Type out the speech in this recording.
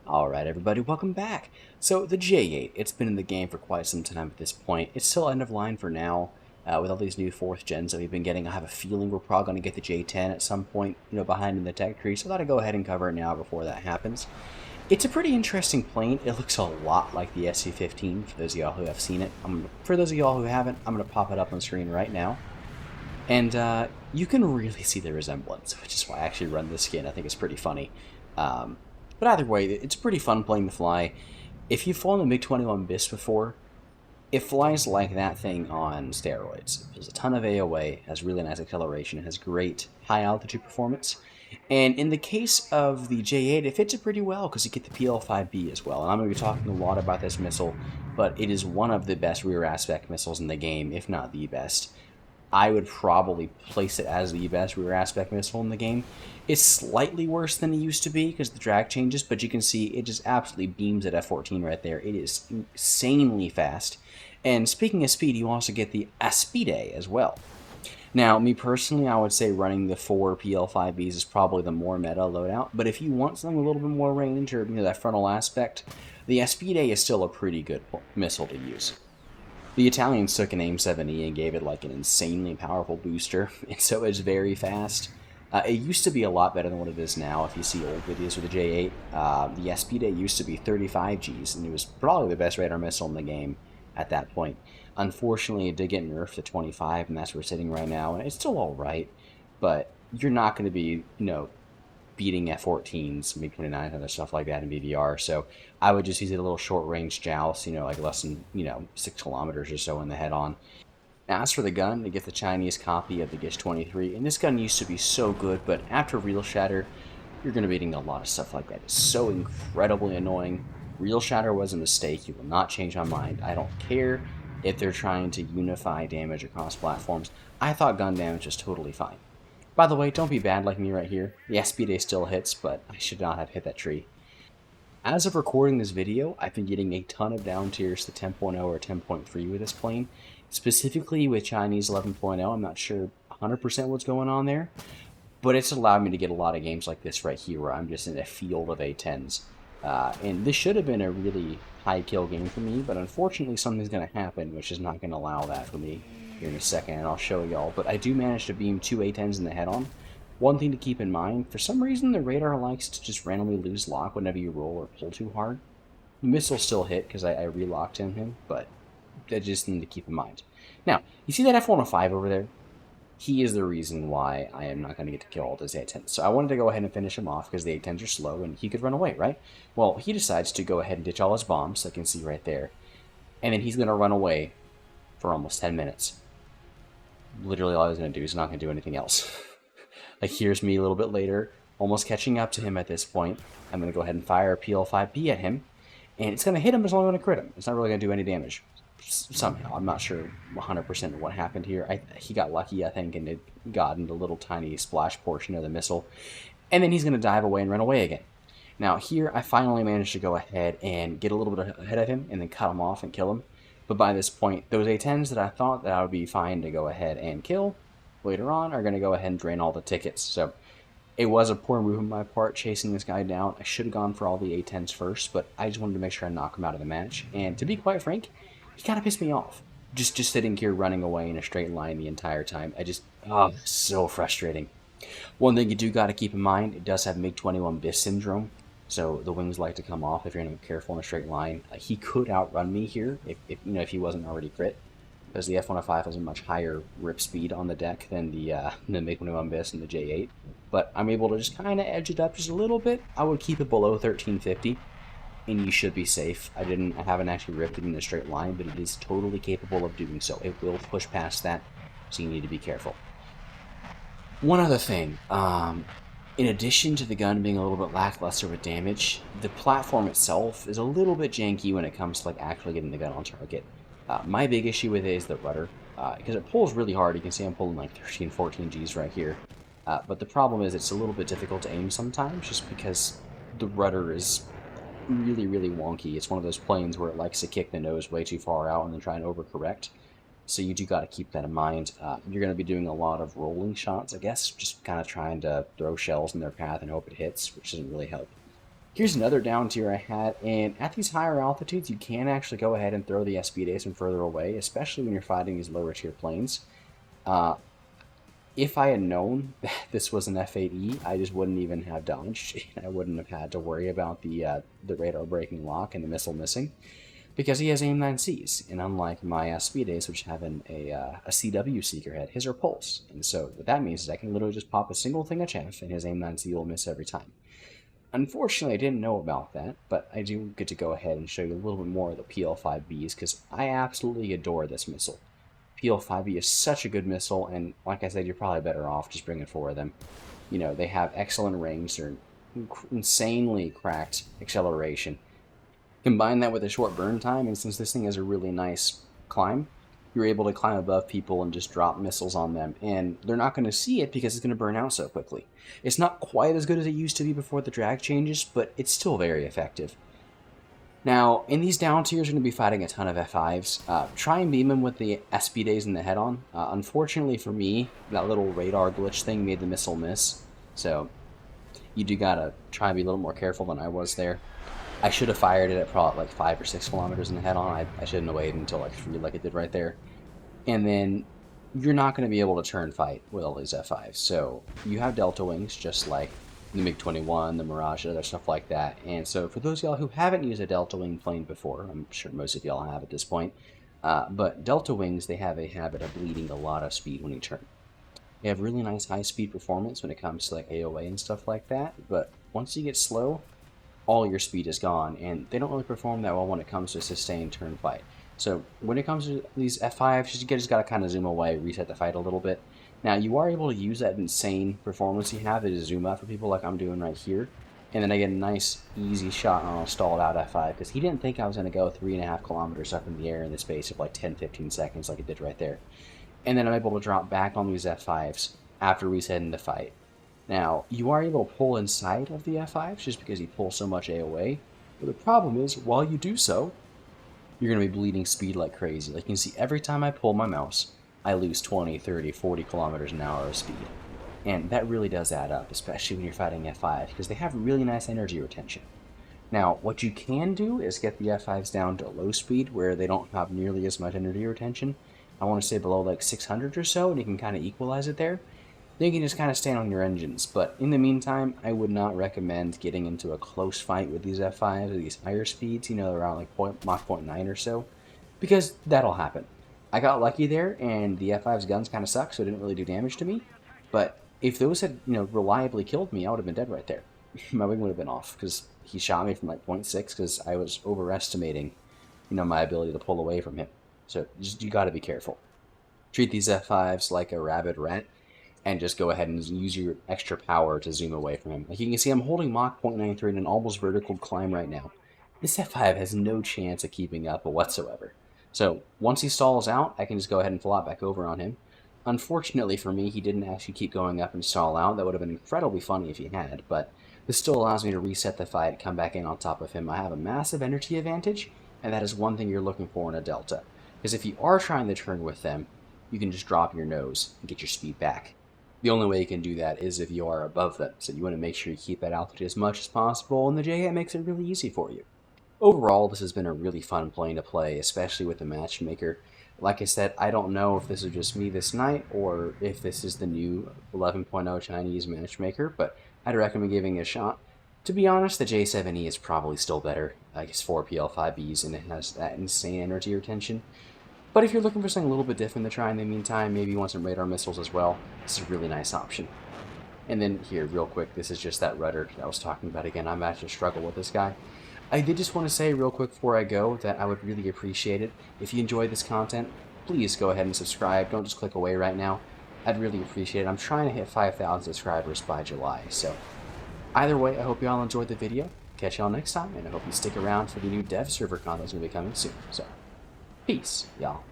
Alright everybody, welcome back! So the J-8, it's been in the game for quite some time at this point. It's still end of line for now, with all these new 4th gens that we've been getting. I have a feeling we're probably going to get the J-10 at some point, behind in the tech tree, so I thought I'd go ahead and cover it now before that happens. It's a pretty interesting plane. It looks a lot like the Su-15, for those of y'all who have seen it. For those of y'all who haven't, I'm going to pop it up on screen right now. And you can really see the resemblance, which is why I actually run this skin. I think it's pretty funny. But either way, it's a pretty fun plane to fly. If you've flown the MiG-21 BIS before, it flies like that thing on steroids. There's a ton of AOA, has really nice acceleration, has great high altitude performance. And in the case of the J-8, it fits it pretty well because you get the PL-5B as well. And I'm going to be talking a lot about this missile, but it is one of the best rear aspect missiles in the game, if not the best. I would probably place it as the best rear aspect missile in the game. It's slightly worse than it used to be because the drag changes, but you can see it just absolutely beams at F-14 right there. It is insanely fast. And speaking of speed, you also get the Aspide as well. Now, me personally, I would say running the 4 PL-5Bs is probably the more meta loadout, but if you want something with a little bit more range or that frontal aspect, the Aspide is still a pretty good missile to use. The Italians took an AIM-7E and gave it like an insanely powerful booster, and so it's very fast. It used to be a lot better than what it is now. If you see old videos with the J-8, the Aspide used to be 35 Gs, and it was probably the best radar missile in the game at that point. Unfortunately, it did get nerfed to 25, and that's where we're sitting right now, and it's still alright, but you're not going to be, beating F-14s, MiG-29s, and other stuff like that in BVR, so I would just use it a little short-range joust, like less than, 6 kilometers or so in the head-on. As for the gun, they get the Chinese copy of the Gish-23, and this gun used to be so good, but after Realshatter, you're going to be eating a lot of stuff like that. It's so incredibly annoying. Realshatter was a mistake. You will not change my mind. I don't care if they're trying to unify damage across platforms. I thought gun damage was totally fine. By the way, don't be bad like me right here. The Aspide still hits, but I should not have hit that tree. As of recording this video, I've been getting a ton of down tiers to 10.0 or 10.3 with this plane. Specifically with Chinese 11.0, I'm not sure 100% what's going on there, but it's allowed me to get a lot of games like this right here where I'm just in a field of A10s. And this should have been a really high kill game for me, but unfortunately something's going to happen which is not going to allow that for me here in a second, and I'll show y'all. But I do manage to beam 2 A10s in the head-on. One thing to keep in mind, for some reason the radar likes to just randomly lose lock whenever you roll or pull too hard. The missile still hit because I relocked him, but that's just something to keep in mind. Now, you see that F-105 over there? He is the reason why I am not going to get to kill all those A10s. So I wanted to go ahead and finish him off because the A10s are slow and he could run away, right? Well, he decides to go ahead and ditch all his bombs, I can see right there. And then he's going to run away for almost 10 minutes. Literally all I was going to do is not going to do anything else. Like, here's me a little bit later, almost catching up to him at this point. I'm going to go ahead and fire a PL-5B at him, and it's going to hit him, but it's only going to crit him. It's not really going to do any damage. Somehow, I'm not sure 100% what happened here. He got lucky, I think, and it got in the little tiny splash portion of the missile. And then he's going to dive away and run away again. Now, here, I finally managed to go ahead and get a little bit ahead of him, and then cut him off and kill him. But by this point, those A10s that I thought that I would be fine to go ahead and kill later on are going to go ahead and drain all the tickets. So it was a poor move on my part chasing this guy down. I should have gone for all the A10s first, but I just wanted to make sure I knock him out of the match. And to be quite frank, he kind of pissed me off. Just sitting here running away in a straight line the entire time. So frustrating. One thing you do got to keep in mind, it does have MiG-21 BIS syndrome. So the wings like to come off if you're not careful in a straight line. He could outrun me here if he wasn't already crit, because the F-105 has a much higher rip speed on the deck than the MiG-21 BIS and the J-8. But I'm able to just kind of edge it up just a little bit. I would keep it below 1350, and you should be safe. I haven't actually ripped it in a straight line, but it is totally capable of doing so. It will push past that, so you need to be careful. One other thing. In addition to the gun being a little bit lackluster with damage, the platform itself is a little bit janky when it comes to actually getting the gun on target. My big issue with it is the rudder, because it pulls really hard. You can see I'm pulling like 13, 14 Gs right here. But the problem is it's a little bit difficult to aim sometimes, just because the rudder is really, really wonky. It's one of those planes where it likes to kick the nose way too far out and then try and overcorrect. So you do got to keep that in mind. You're going to be doing a lot of rolling shots, I guess, just kind of trying to throw shells in their path and hope it hits, which doesn't really help. Here's another down tier I had, and at these higher altitudes, you can actually go ahead and throw the Aspide from further away, especially when you're fighting these lower tier planes. If I had known that this was an F-8E, I just wouldn't even have dodged. I wouldn't have had to worry about the radar breaking lock and the missile missing, because he has AIM-9Cs, and unlike my Aspides, which have a CW seeker head, his are pulse. And so what that means is I can literally just pop a single thing of chaff, and his AIM-9C will miss every time. Unfortunately, I didn't know about that, but I do get to go ahead and show you a little bit more of the PL-5Bs, because I absolutely adore this missile. PL-5B is such a good missile, and like I said, you're probably better off just bringing 4 of them. You know, they have excellent range, they're insanely cracked acceleration. Combine that with a short burn time, and since this thing has a really nice climb, you're able to climb above people and just drop missiles on them, and they're not going to see it because it's going to burn out so quickly. It's not quite as good as it used to be before the drag changes, but it's still very effective. Now, in these down tiers, you're going to be fighting a ton of F5s. Try and beam them with the Aspides in the head-on. Unfortunately for me, that little radar glitch thing made the missile miss, so you do got to try and be a little more careful than I was there. I should have fired it at probably like 5 or 6 kilometers in the head-on. I shouldn't have waited until like 3 like it did right there. And then you're not going to be able to turn fight with all these F5s. So you have Delta Wings, just like the MiG-21, the Mirage, other stuff like that. And so for those of y'all who haven't used a Delta Wing plane before, I'm sure most of y'all have at this point, but Delta Wings, they have a habit of bleeding a lot of speed when you turn. They have really nice high-speed performance when it comes to like AOA and stuff like that, but once you get slow, all your speed is gone, and they don't really perform that well when it comes to a sustained turn fight. So when it comes to these F5s, you just got to kind of zoom away, reset the fight a little bit. Now, you are able to use that insane performance you have to zoom out for people like I'm doing right here, and then I get a nice, easy shot on a stalled out F5, because he didn't think I was going to go 3.5 kilometers up in the air in the space of like 10-15 seconds like it did right there. And then I'm able to drop back on these F5s after resetting the fight. Now, you are able to pull inside of the F5s just because you pull so much AOA, but the problem is, while you do so, you're going to be bleeding speed like crazy. Like you can see, every time I pull my mouse, I lose 20, 30, 40 kilometers an hour of speed. And that really does add up, especially when you're fighting F5, because they have really nice energy retention. Now, what you can do is get the F5s down to low speed, where they don't have nearly as much energy retention. I want to say below like 600 or so, and you can kind of equalize it there. Then you can just kind of stand on your engines, but in the meantime, I would not recommend getting into a close fight with these F5s at these higher speeds, you know, around like Mach 0.9 or so, because that'll happen. I got lucky there, and the F5's guns kind of suck, so it didn't really do damage to me, but if those had, you know, reliably killed me, I would have been dead right there. My wing would have been off, because he shot me from like 0.6, because I was overestimating, you know, my ability to pull away from him. So you got to be careful. Treat these F5s like a rabid rat, and just go ahead and use your extra power to zoom away from him. Like you can see, I'm holding Mach 0.93 in an almost vertical climb right now. This F5 has no chance of keeping up whatsoever. So once he stalls out, I can just go ahead and flop back over on him. Unfortunately for me, he didn't actually keep going up and stall out. That would have been incredibly funny if he had, but this still allows me to reset the fight, come back in on top of him. I have a massive energy advantage, and that is one thing you're looking for in a Delta. Because if you are trying to turn with them, you can just drop your nose and get your speed back. The only way you can do that is if you are above them, so you want to make sure you keep that altitude as much as possible, and the J-8 makes it really easy for you. Overall, this has been a really fun plane to play, especially with the Matchmaker. Like I said, I don't know if this is just me this night, or if this is the new 11.0 Chinese Matchmaker, but I'd recommend giving it a shot. To be honest, the J-7E is probably still better. I guess 4 PL-5Bs, and it has that insane energy retention. But if you're looking for something a little bit different to try in the meantime, maybe you want some radar missiles as well, this is a really nice option. And then here, real quick, this is just that rudder that I was talking about again. I'm actually struggling with this guy. I did just want to say real quick before I go that I would really appreciate it. If you enjoyed this content, please go ahead and subscribe. Don't just click away right now. I'd really appreciate it. I'm trying to hit 5,000 subscribers by July. So either way, I hope you all enjoyed the video. Catch y'all next time, and I hope you stick around for the new dev server content that's going to be coming soon. So peace, y'all.